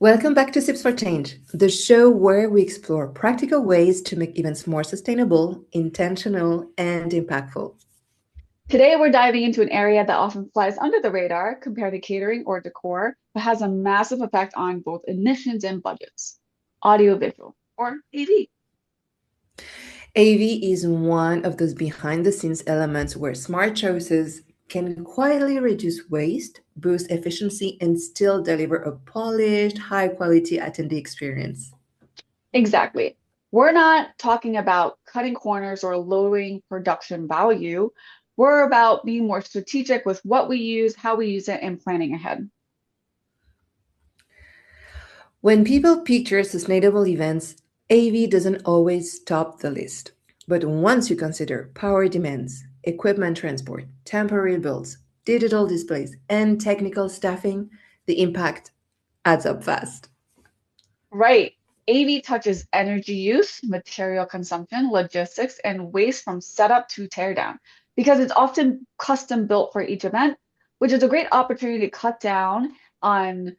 Welcome back to Sips for Change, the show where we explore practical ways to make events more sustainable, intentional, and impactful. Today, we're diving into an area that often flies under the radar compared to catering or decor, but has a massive effect on both emissions and budgets: audiovisual or AV. AV is one of those behind the scenes elements where smart choices can quietly reduce waste, boost efficiency, and still deliver a polished, high quality attendee experience. Exactly. We're not talking about cutting corners or lowering production value. We're about being more strategic with what we use, how we use it, and planning ahead. When people picture sustainable events, AV doesn't always top the list. But once you consider power demands, equipment transport, temporary builds, digital displays, and technical staffing, the impact adds up fast. Right. AV touches energy use, material consumption, logistics, and waste from setup to teardown because it's often custom built for each event, which is a great opportunity to cut down on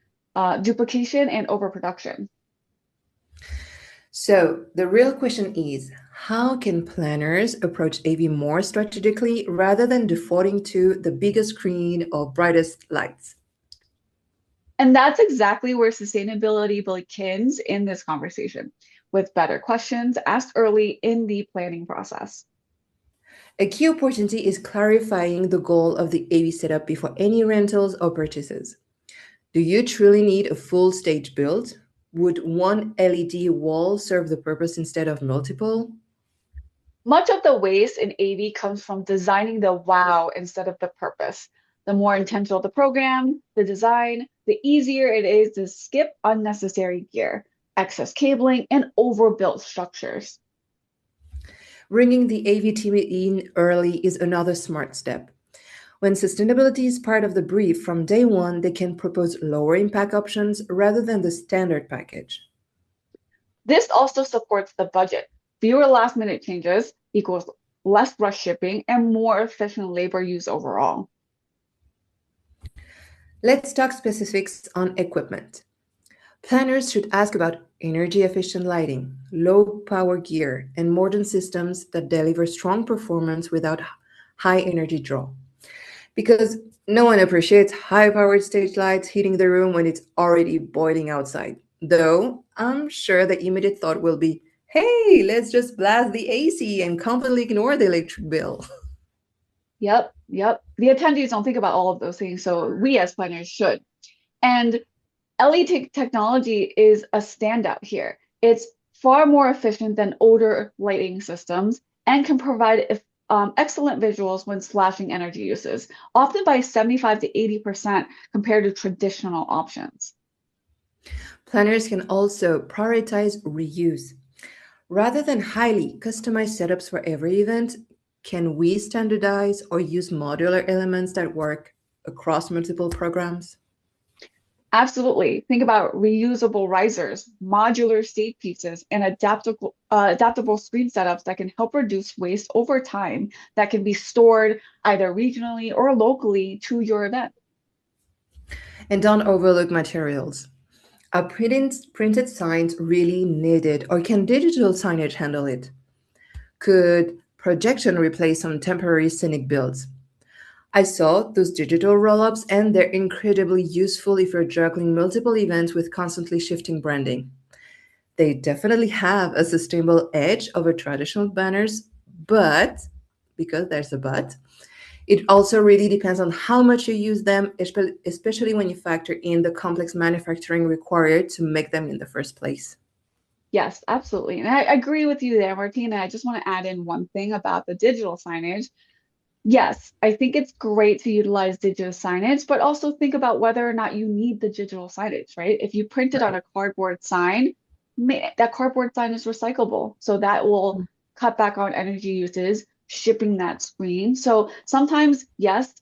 duplication and overproduction. So, the real question is how can planners approach AV more strategically rather than defaulting to the biggest screen or brightest lights? And that's exactly where sustainability begins in this conversation, with better questions asked early in the planning process. A key opportunity is clarifying the goal of the AV setup before any rentals or purchases. Do you truly need a full stage build? Would one LED wall serve the purpose instead of multiple? Much of the waste in AV comes from designing the wow instead of the purpose. The more intentional the program, the design, the easier it is to skip unnecessary gear, excess cabling, and overbuilt structures. Bringing the AV team in early is another smart step. When sustainability is part of the brief from day one, they can propose lower impact options rather than the standard package. This also supports the budget. Fewer last minute changes equals less rush shipping and more efficient labor use overall. Let's talk specifics on equipment. Planners should ask about energy efficient lighting, low power gear, and modern systems that deliver strong performance without high energy draw. Because no one appreciates high powered stage lights hitting the room when it's already boiling outside. Though I'm sure the immediate thought will be, hey, let's just blast the AC and completely ignore the electric bill. Yep. The attendees don't think about all of those things, so we as planners should. And LED technology is a standout here. It's far more efficient than older lighting systems and can provide excellent visuals when slashing energy uses, often by 75 to 80% compared to traditional options. Planners can also prioritize reuse. Rather than highly customized setups for every event, can we standardize or use modular elements that work across multiple programs? Absolutely. Think about reusable risers, modular stage pieces, and adaptable screen setups that can help reduce waste over time that can be stored either regionally or locally to your event. And don't overlook materials. Are printed signs really needed, or can digital signage handle it? Could projection replace some temporary scenic builds? I saw those digital roll ups, and they're incredibly useful if you're juggling multiple events with constantly shifting branding. They definitely have a sustainable edge over traditional banners, but because there's a but, it also really depends on how much you use them, especially when you factor in the complex manufacturing required to make them in the first place. Yes, absolutely. And I agree with you there, Martina. I just want to add in one thing about the digital signage. Yes, I think it's great to utilize digital signage, but also think about whether or not you need the digital signage, right? If you print it on Right. a cardboard sign, that cardboard sign is recyclable. So that will cut back on energy uses, shipping that screen. So sometimes, yes,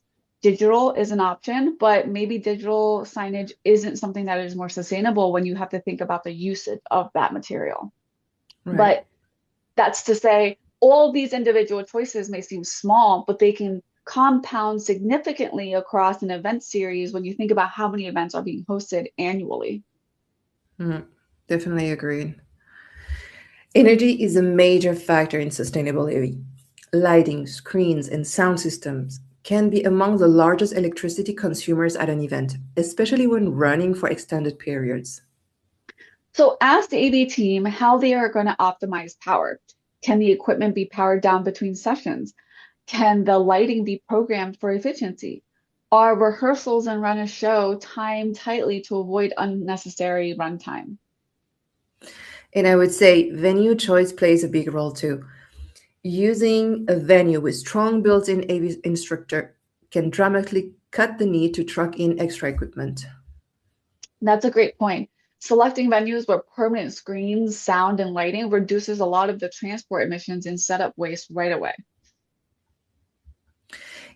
digital is an option, but maybe digital signage isn't something that is more sustainable when you have to think about the usage of that material. Right. But that's to say, all these individual choices may seem small, but they can compound significantly across an event series when you think about how many events are being hosted annually. Mhm. Definitely agreed. Energy is a major factor in sustainable AV. Lighting, screens, and sound systems can be among the largest electricity consumers at an event, especially when running for extended periods. So ask the AV team how they are going to optimize power. Can the equipment be powered down between sessions? Can the lighting be programmed for efficiency? Are rehearsals and run a show timed tightly to avoid unnecessary runtime? And I would say venue choice plays a big role too. Using a venue with strong built-in AV instructor can dramatically cut the need to truck in extra equipment. That's a great point. Selecting venues with permanent screens, sound, and lighting reduces a lot of the transport emissions and setup waste right away.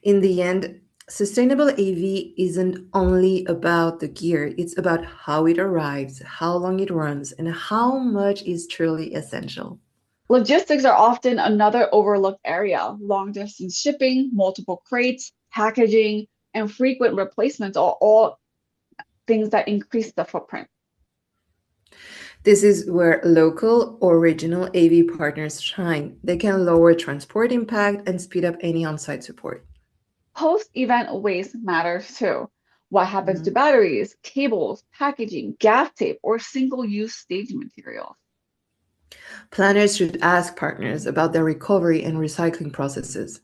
In the end, sustainable AV isn't only about the gear, it's about how it arrives, how long it runs, and how much is truly essential. Logistics are often another overlooked area. Long distance shipping, multiple crates, packaging, and frequent replacements are all things that increase the footprint. This is where local or regional AV partners shine. They can lower transport impact and speed up any on site support. Post-event waste matters too. What happens to Mhm. batteries, cables, packaging, gaff tape, or single-use staging materials? Planners should ask partners about their recovery and recycling processes.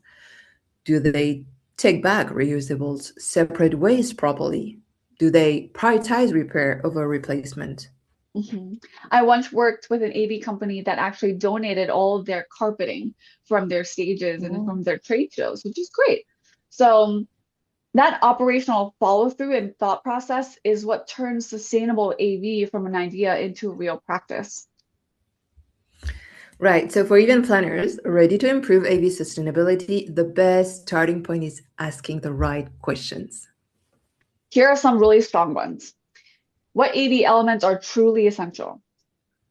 Do they take back reusables, separate waste properly? Do they prioritize repair over replacement? Mhm. I once worked with an AV company that actually donated all of their carpeting from their stages and Oh. from their trade shows, which is great. So that operational follow through and thought process is what turns sustainable AV from an idea into real practice. Right, so for event planners ready to improve AV sustainability, the best starting point is asking the right questions. Here are some really strong ones. What AV elements are truly essential?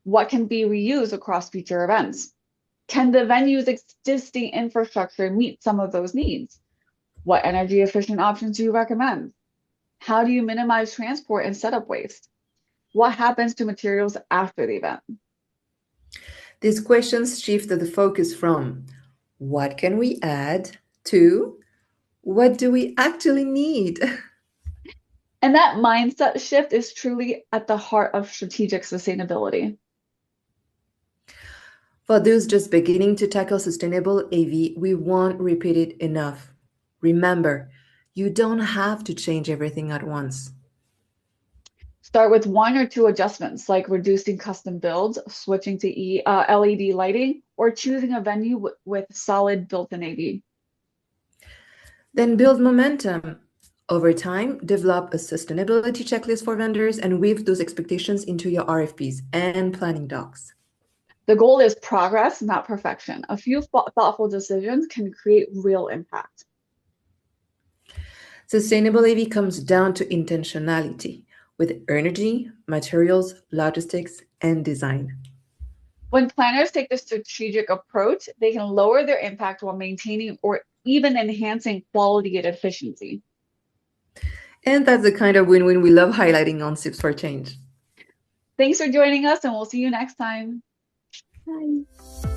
What can be reused across future events? Can the venue's existing infrastructure meet some of those needs? What energy efficient options do you recommend? How do you minimize transport and setup waste? What happens to materials after the event? These questions shift the focus from what can we add to what do we actually need? And that mindset shift is truly at the heart of strategic sustainability. For those just beginning to tackle sustainable AV, we won't repeat it enough. Remember, you don't have to change everything at once. Start with one or two adjustments, like reducing custom builds, switching to LED lighting, or choosing a venue with solid built-in AV. Then build momentum. Over time, develop a sustainability checklist for vendors and weave those expectations into your RFPs and planning docs. The goal is progress, not perfection. A few thoughtful decisions can create real impact. Sustainable AV comes down to intentionality with energy, materials, logistics, and design. When planners take this strategic approach, they can lower their impact while maintaining or even enhancing quality and efficiency. And that's the kind of win win we love highlighting on Sips for Change. Thanks for joining us, and we'll see you next time. Bye.